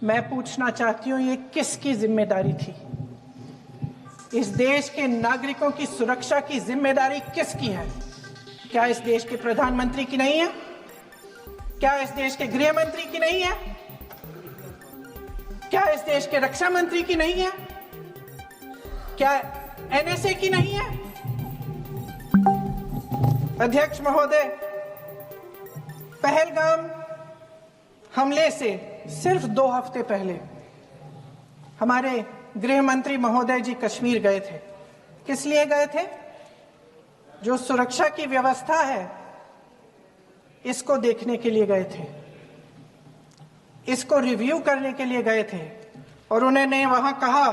मैं पूछना चाहती हूँ, ये किसकी जिम्मेदारी थी? इस देश के नागरिकों की सुरक्षा की जिम्मेदारी किसकी है? क्या इस देश के प्रधानमंत्री की नहीं है? क्या इस देश के गृह मंत्री की नहीं है? क्या इस देश के रक्षा मंत्री की नहीं है? क्या एनएसए की नहीं है? अध्यक्ष महोदय, पहलगाम हमले से सिर्फ 2 हफ्ते पहले हमारे गृह मंत्री महोदय जी कश्मीर गए थे। किस लिए गए थे? जो सुरक्षा की व्यवस्था है इसको देखने के लिए गए थे, इसको रिव्यू करने के लिए गए थे। और उन्होंने वहां कहा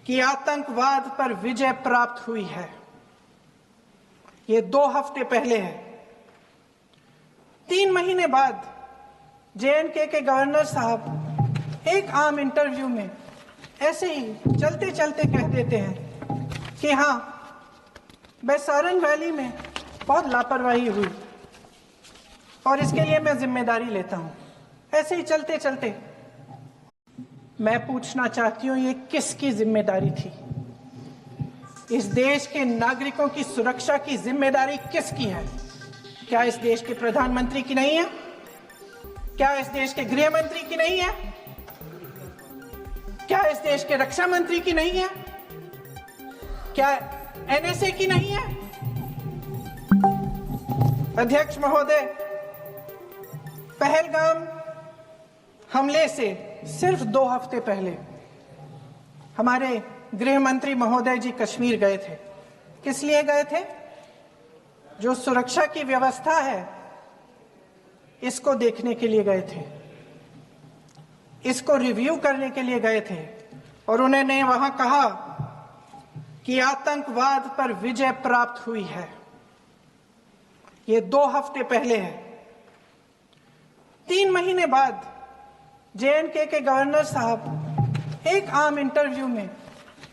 कि आतंकवाद पर विजय प्राप्त हुई है। ये 2 हफ्ते पहले है। 3 महीने बाद जेएनके के गवर्नर साहब एक आम इंटरव्यू में ऐसे ही चलते चलते कह देते हैं कि हाँ, बैसारन वैली में बहुत लापरवाही हुई और इसके लिए मैं जिम्मेदारी लेता हूं। ऐसे ही चलते चलते मैं पूछना चाहती हूँ, ये किसकी जिम्मेदारी थी? इस देश के नागरिकों की सुरक्षा की जिम्मेदारी किसकी है? क्या इस देश के प्रधानमंत्री की नहीं है? क्या इस देश के गृह मंत्री की नहीं है? क्या इस देश के रक्षा मंत्री की नहीं है? क्या एनएसए की नहीं है? अध्यक्ष महोदय, पहलगाम हमले से सिर्फ 2 हफ्ते पहले हमारे गृह मंत्री महोदय जी कश्मीर गए थे। किस लिए गए थे? जो सुरक्षा की व्यवस्था है इसको देखने के लिए गए थे, इसको रिव्यू करने के लिए गए थे। और उन्होंने वहां कहा कि आतंकवाद पर विजय प्राप्त हुई है। ये 2 हफ्ते पहले है। 3 महीने बाद जेएनके के गवर्नर साहब एक आम इंटरव्यू में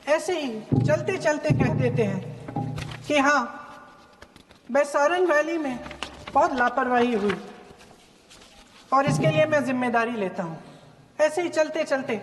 ऐसे ही चलते चलते कह देते हैं कि हाँ, बैसारन वैली में बहुत लापरवाही हुई और इसके लिए मैं जिम्मेदारी लेता हूं। ऐसे ही चलते चलते